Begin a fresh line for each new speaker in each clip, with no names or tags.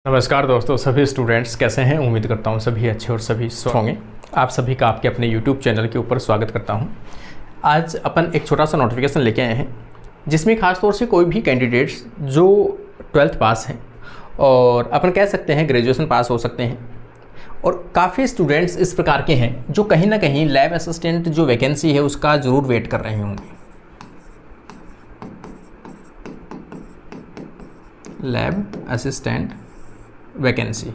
नमस्कार दोस्तों, सभी स्टूडेंट्स कैसे हैं। उम्मीद करता हूं सभी अच्छे और सभी स्वस्थ होंगे। आप सभी का आपके अपने YouTube चैनल के ऊपर स्वागत करता हूं। आज अपन एक छोटा सा नोटिफिकेशन लेके आए हैं जिसमें खास तौर से कोई भी कैंडिडेट्स जो 12th पास हैं और अपन कह सकते हैं ग्रेजुएशन पास हो सकते हैं, और काफ़ी स्टूडेंट्स इस प्रकार के हैं जो कहीं ना कहीं लैब असिस्टेंट जो वैकेंसी है उसका ज़रूर वेट कर रहे होंगे। लैब असिस्टेंट वैकेंसी,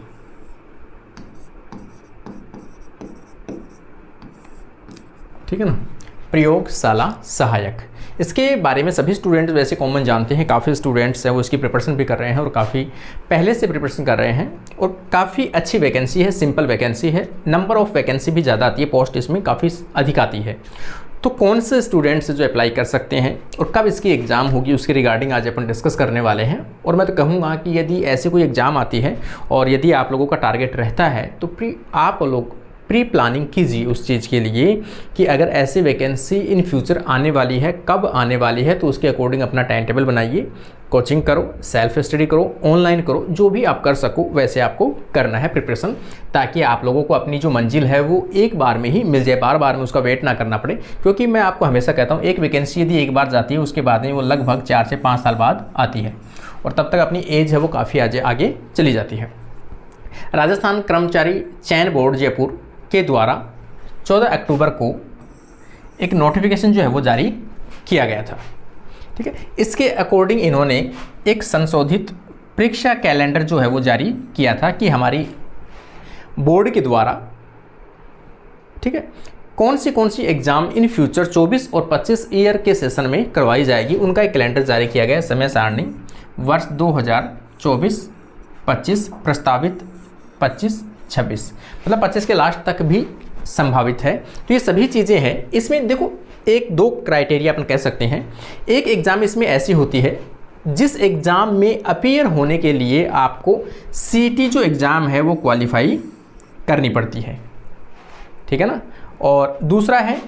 ठीक है ना। प्रयोगशाला सहायक, इसके बारे में सभी स्टूडेंट्स वैसे कॉमन जानते हैं। काफ़ी स्टूडेंट्स हैं वो इसकी प्रिपरेशन भी कर रहे हैं और काफ़ी पहले से प्रिपरेशन कर रहे हैं, और काफ़ी अच्छी वैकेंसी है, सिंपल वैकेंसी है। नंबर ऑफ़ वैकेंसी भी ज़्यादा आती है, पोस्ट इसमें काफ़ी अधिक आती है। तो कौन से स्टूडेंट्स जो अप्लाई कर सकते हैं और कब इसकी एग्ज़ाम होगी उसके रिगार्डिंग आज अपन डिस्कस करने वाले हैं। और मैं तो कहूँगा कि यदि ऐसे कोई एग्ज़ाम आती है और यदि आप लोगों का टारगेट रहता है तो आप लोग प्री प्लानिंग कीजिए उस चीज़ के लिए कि अगर ऐसी वैकेंसी इन फ्यूचर आने वाली है, कब आने वाली है, तो उसके अकॉर्डिंग अपना टाइम टेबल बनाइए। कोचिंग करो, सेल्फ स्टडी करो, ऑनलाइन करो, जो भी आप कर सको वैसे आपको करना है प्रिपरेशन, ताकि आप लोगों को अपनी जो मंजिल है वो एक बार में ही मिल जाए, बार बार में उसका वेट ना करना पड़े। क्योंकि मैं आपको हमेशा कहता हूँ, एक वैकेंसी यदि एक बार जाती है उसके बाद में वो लगभग 4 से 5 साल बाद आती है, और तब तक अपनी एज है वो काफ़ी आगे चली जाती है। राजस्थान कर्मचारी चयन बोर्ड जयपुर के द्वारा 14 अक्टूबर को एक नोटिफिकेशन जो है वो जारी किया गया था, ठीक है। इसके अकॉर्डिंग इन्होंने एक संशोधित परीक्षा कैलेंडर जो है वो जारी किया था कि हमारी बोर्ड के द्वारा, ठीक है, कौन सी एग्ज़ाम इन फ्यूचर 24 और 25 ईयर के सेशन में करवाई जाएगी, उनका एक कैलेंडर जारी किया गया। समय सारणी वर्ष 2024-25, प्रस्तावित 25-26, मतलब 25 के लास्ट तक भी संभावित है। तो ये सभी चीज़ें हैं। इसमें देखो, एक दो क्राइटेरिया अपन कह सकते हैं। एक एग्ज़ाम इसमें ऐसी होती है जिस एग्ज़ाम में अपीयर होने के लिए आपको सीटी जो एग्ज़ाम है वो क्वालिफाई करनी पड़ती है, ठीक है ना। और दूसरा है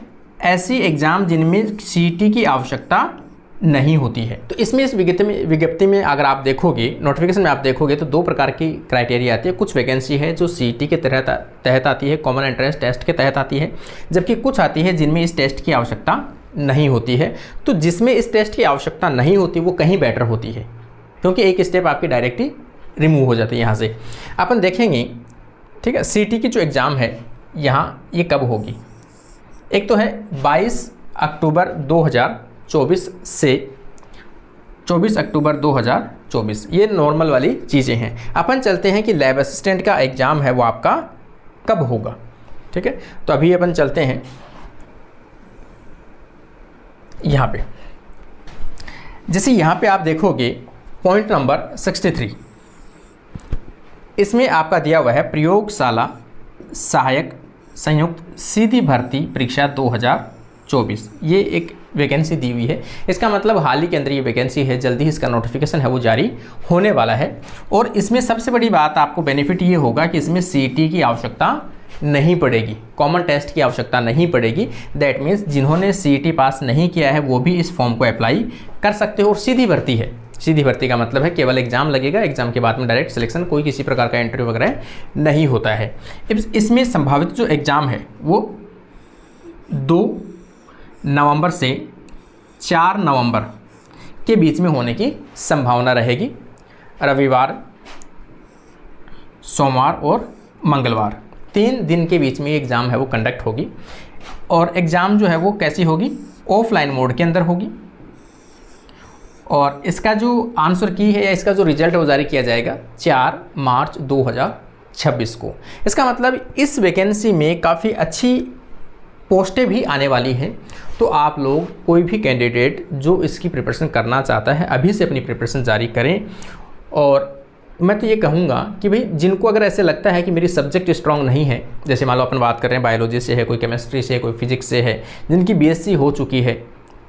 ऐसी एग्ज़ाम जिनमें सीटी की आवश्यकता नहीं होती है। तो इसमें इस विज्ञप्ति में अगर आप देखोगे, नोटिफिकेशन में आप देखोगे तो 2 प्रकार की क्राइटेरिया आती है। कुछ वैकेंसी है जो सीटी के तहत आती है, कॉमन एंट्रेंस टेस्ट के तहत आती है, जबकि कुछ आती है जिनमें इस टेस्ट की आवश्यकता नहीं होती है। तो जिसमें इस टेस्ट की आवश्यकता नहीं होती वो कहीं बेटर होती है, क्योंकि एक स्टेप आपकी डायरेक्टली रिमूव हो जाती है यहाँ से। अपन देखेंगे, ठीक है, सीटी की जो एग्ज़ाम है यहाँ ये कब होगी। एक तो है 22 अक्टूबर 2024 से 24 अक्टूबर 2024, ये नॉर्मल वाली चीज़ें हैं। अपन चलते हैं कि लैब असिस्टेंट का एग्ज़ाम है वो आपका कब होगा, ठीक है। तो अभी अपन चलते हैं यहाँ पे। जैसे यहाँ पे आप देखोगे पॉइंट नंबर 63, इसमें आपका दिया हुआ है प्रयोगशाला सहायक संयुक्त सीधी भर्ती परीक्षा 2024। ये एक वैकेंसी दी हुई है। इसका मतलब हाल ही के अंदर ये वैकेंसी है, जल्दी ही इसका नोटिफिकेशन है वो जारी होने वाला है। और इसमें सबसे बड़ी बात आपको बेनिफिट ये होगा कि इसमें सीटी की आवश्यकता नहीं पड़ेगी, कॉमन टेस्ट की आवश्यकता नहीं पड़ेगी। दैट मीन्स जिन्होंने सीटी पास नहीं किया है वो भी इस फॉर्म को अप्लाई कर सकते हो। और सीधी भर्ती है। सीधी भर्ती का मतलब है केवल एग्ज़ाम लगेगा, एग्ज़ाम के बाद में डायरेक्ट सिलेक्शन, कोई किसी प्रकार का इंटरव्यू वगैरह नहीं होता है। इसमें संभावित जो एग्ज़ाम है वो 2 नवंबर से 4 नवंबर के बीच में होने की संभावना रहेगी। रविवार, सोमवार और मंगलवार, 3 दिन के बीच में एग्ज़ाम है वो कंडक्ट होगी। और एग्ज़ाम जो है वो कैसी होगी, ऑफलाइन मोड के अंदर होगी। और इसका जो आंसर की है या इसका जो रिजल्ट है वो जारी किया जाएगा 4 मार्च 2026 को। इसका मतलब इस वैकेंसी में काफ़ी अच्छी पोस्टें भी आने वाली हैं। तो आप लोग, कोई भी कैंडिडेट जो इसकी प्रिपरेशन करना चाहता है, अभी से अपनी प्रिपरेशन जारी करें। और मैं तो ये कहूँगा कि भाई जिनको अगर ऐसे लगता है कि मेरी सब्जेक्ट स्ट्रांग नहीं है, जैसे मान लो अपन बात कर रहे हैं बायोलॉजी से है, कोई केमिस्ट्री से है, कोई फिजिक्स से है, जिनकी बीएससी हो चुकी है,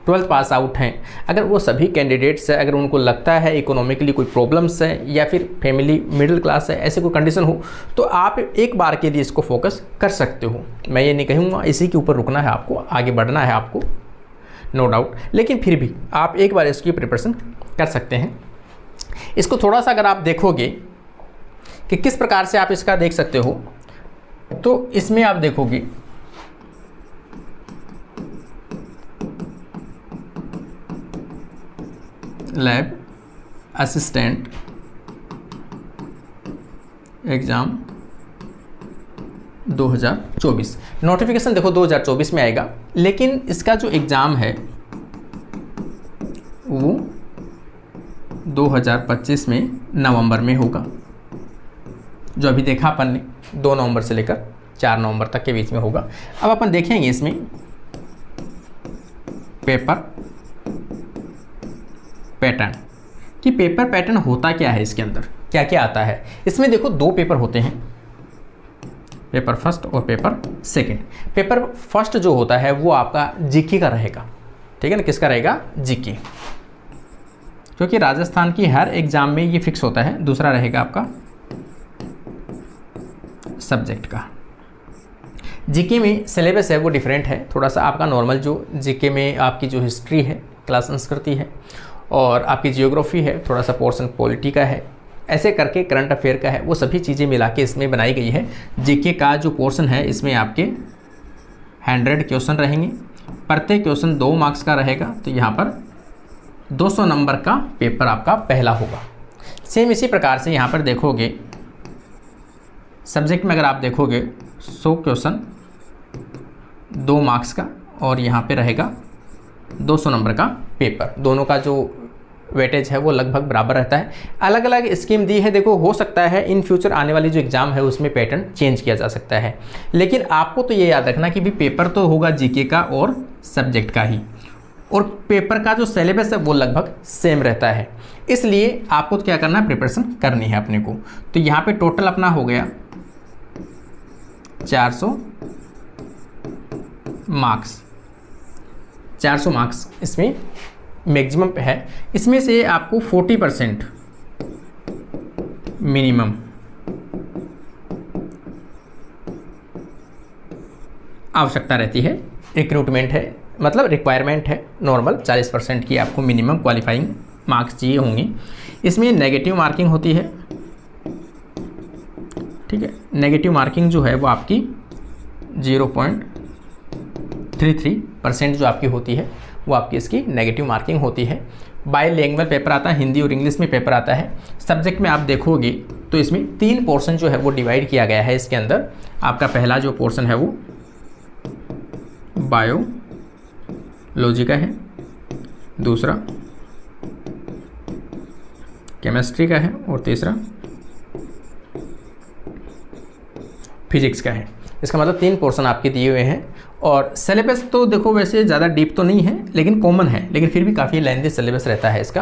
12th पास आउट हैं, अगर वो सभी कैंडिडेट्स है, अगर उनको लगता है इकोनॉमिकली कोई प्रॉब्लम्स है या फिर फैमिली मिडिल क्लास है, ऐसे कोई कंडीशन हो, तो आप एक बार के लिए इसको फोकस कर सकते हो। मैं ये नहीं कहूँगा इसी के ऊपर रुकना है आपको, आगे बढ़ना है आपको, नो डाउट, लेकिन फिर भी आप एक बार इसकी प्रिपरेशन कर सकते हैं। इसको थोड़ा सा अगर आप देखोगे कि किस प्रकार से आप इसका देख सकते हो। तो इसमें आप देखोगे लैब असिस्टेंट एग्ज़ाम 2024, नोटिफिकेशन देखो 2024 में आएगा, लेकिन इसका जो एग्ज़ाम है वो 2025 में नवंबर में होगा। जो अभी देखा अपन ने 2 नवंबर से लेकर 4 नवंबर तक के बीच में होगा। अब अपन देखेंगे इसमें पेपर पैटर्न कि पेपर पैटर्न होता क्या है, इसके अंदर क्या क्या आता है। इसमें देखो 2 पेपर होते हैं, पेपर फर्स्ट और पेपर सेकंड। पेपर फर्स्ट जो होता है वो आपका जीके का रहेगा, ठीक है ना, किसका रहेगा, जीके, क्योंकि राजस्थान की हर एग्जाम में ये फिक्स होता है। दूसरा रहेगा आपका सब्जेक्ट का। जीके में सिलेबस है वो डिफरेंट है थोड़ा सा, आपका नॉर्मल जो जीके में आपकी जो हिस्ट्री है, क्लास संस्कृति है और आपकी जियोग्राफी है, थोड़ा सा पोर्शन पॉलिटी का है, ऐसे करके करंट अफेयर का है, वो सभी चीज़ें मिला के इसमें बनाई गई है। जीके का जो पोर्शन है इसमें आपके 100 क्वेश्चन रहेंगे, प्रत्येक क्वेश्चन 2 मार्क्स का रहेगा, तो यहाँ पर 200 नंबर का पेपर आपका पहला होगा। सेम इसी प्रकार से यहाँ पर देखोगे सब्जेक्ट में अगर आप देखोगे 100 क्वेश्चन 2 मार्क्स का और यहाँ पे रहेगा 200 नंबर का पेपर। दोनों का जो वेटेज है वो लगभग बराबर रहता है। अलग अलग स्कीम दी है, देखो हो सकता है इन फ्यूचर आने वाली जो एग्ज़ाम है उसमें पैटर्न चेंज किया जा सकता है, लेकिन आपको तो ये याद रखना कि भी पेपर तो होगा जीके का और सब्जेक्ट का ही, और पेपर का जो सिलेबस है वो लगभग सेम रहता है। इसलिए आपको तो क्या करना है, प्रिपरेशन करनी है अपने को। तो यहाँ पे टोटल अपना हो गया 400 मार्क्स, 400 मार्क्स इसमें मैक्सिमम पे है। इसमें से आपको 40% मिनिमम आवश्यकता रहती है, रिक्रूटमेंट है, मतलब रिक्वायरमेंट है नॉर्मल 40% की आपको मिनिमम क्वालिफाइंग मार्क्स चाहिए होंगे। इसमें नेगेटिव मार्किंग होती है, ठीक है, नेगेटिव मार्किंग जो है वो आपकी 0.33% जो आपकी होती है वो आपकी इसकी नेगेटिव मार्किंग होती है। बाईलैंग्वेज पेपर आता है, हिंदी और इंग्लिश में पेपर आता है। सब्जेक्ट में आप देखोगे तो इसमें 3 पोर्शन जो है वो डिवाइड किया गया है। इसके अंदर आपका पहला जो पोर्शन है वो बायोलॉजी का है, दूसरा केमिस्ट्री का है और तीसरा फिजिक्स का है। इसका मतलब 3 पोर्शन आपके दिए हुए हैं। और सिलेबस तो देखो वैसे ज़्यादा डीप तो नहीं है, लेकिन कॉमन है, लेकिन फिर भी काफ़ी लेंथी सिलेबस रहता है इसका।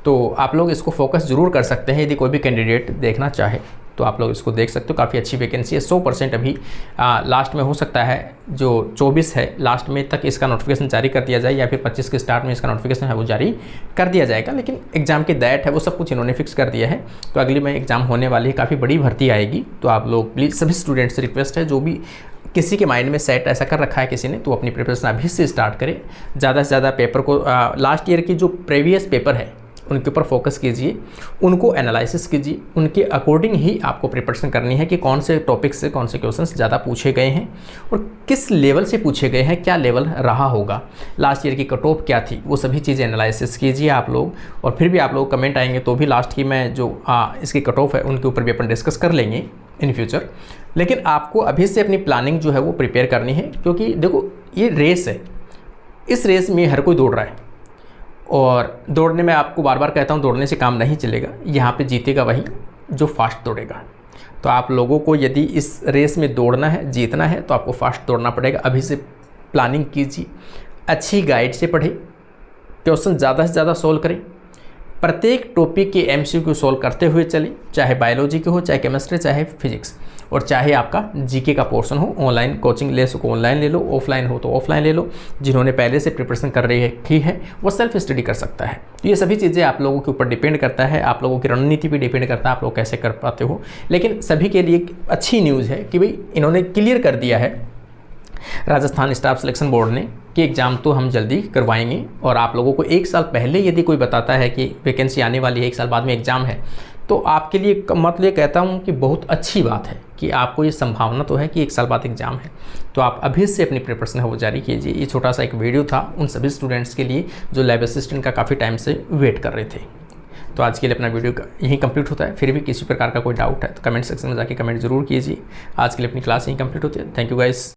तो आप लोग इसको फोकस ज़रूर कर सकते हैं। यदि कोई भी कैंडिडेट देखना चाहे तो आप लोग इसको देख सकते हो, काफ़ी अच्छी वैकेंसी है। 100% अभी लास्ट में हो सकता है, जो 24 है लास्ट में तक इसका नोटिफिकेशन जारी कर दिया जाए, या फिर 25 के स्टार्ट में इसका नोटिफिकेशन है वो जारी कर दिया जाएगा। लेकिन एग्जाम की डेट है वो सब कुछ इन्होंने फिक्स कर दिया है। तो अगली में एग्जाम होने वाली है, काफ़ी बड़ी भर्ती आएगी। तो आप लोग प्लीज़ सभी स्टूडेंट्स से रिक्वेस्ट है, जो भी किसी के माइंड में सेट ऐसा कर रखा है किसी ने, तो अपनी प्रिपरेशन अभी से स्टार्ट करें। ज़्यादा से ज़्यादा पेपर को लास्ट ईयर की जो प्रीवियस पेपर है उनके ऊपर फोकस कीजिए, उनको एनालिसिस कीजिए, उनके अकॉर्डिंग ही आपको प्रिपरेशन करनी है कि कौन से टॉपिक से कौन से क्वेश्चंस ज़्यादा पूछे गए हैं और किस लेवल से पूछे गए हैं, क्या लेवल रहा होगा, लास्ट ईयर की कट ऑफ क्या थी, वो सभी चीज़ें एनालिसिस कीजिए आप लोग। और फिर भी आप लोग कमेंट आएंगे तो भी लास्ट की मैं जो इसकी कट ऑफ है उनके ऊपर भी अपन डिस्कस कर लेंगे इन फ्यूचर। लेकिन आपको अभी से अपनी प्लानिंग जो है वो प्रिपेयर करनी है, क्योंकि देखो ये रेस है, इस रेस में हर कोई दौड़ रहा है और दौड़ने में आपको बार बार कहता हूँ दौड़ने से काम नहीं चलेगा। यहाँ पे जीतेगा वही जो फास्ट दौड़ेगा। तो आप लोगों को यदि इस रेस में दौड़ना है, जीतना है, तो आपको फास्ट दौड़ना पड़ेगा। अभी से प्लानिंग कीजिए, अच्छी गाइड से पढ़ें, क्वेश्चन ज़्यादा से ज़्यादा सोल्व करें, प्रत्येक टॉपिक के MCQ सोल्व करते हुए चलें, चाहे बायोलॉजी के हो, चाहे केमिस्ट्री, चाहे फिजिक्स, और चाहे आपका जीके का पोर्शन हो। ऑनलाइन कोचिंग ले सको ऑनलाइन ले लो, ऑफलाइन हो तो ऑफलाइन ले लो। जिन्होंने पहले से प्रिपरेशन कर रही है वो सेल्फ स्टडी कर सकता है। तो ये सभी चीज़ें आप लोगों के ऊपर डिपेंड करता है, आप लोगों की रणनीति भी डिपेंड करता है, आप लोग कैसे कर पाते हो। लेकिन सभी के लिए अच्छी न्यूज़ है कि भाई इन्होंने क्लियर कर दिया है राजस्थान स्टाफ सिलेक्शन बोर्ड ने कि एग्ज़ाम तो हम जल्दी करवाएंगे। और आप लोगों को 1 साल पहले यदि कोई बताता है कि वैकेंसी आने वाली है, 1 साल बाद में एग्ज़ाम है, तो आपके लिए मतलब ये कहता हूँ कि बहुत अच्छी बात है कि आपको ये संभावना तो है कि 1 साल बाद एग्ज़ाम है, तो आप अभी से अपनी प्रिपरेशन है वो जारी कीजिए। ये छोटा सा एक वीडियो था उन सभी स्टूडेंट्स के लिए जो लैब असिस्टेंट का काफ़ी टाइम से वेट कर रहे थे। तो आज के लिए अपना वीडियो यहीं कंप्लीट होता है। फिर भी किसी प्रकार का कोई डाउट है तो कमेंट सेक्शन में जाके कमेंट जरूर कीजिए। आज के लिए अपनी क्लास यहीं कंप्लीट होती है। Thank you guys.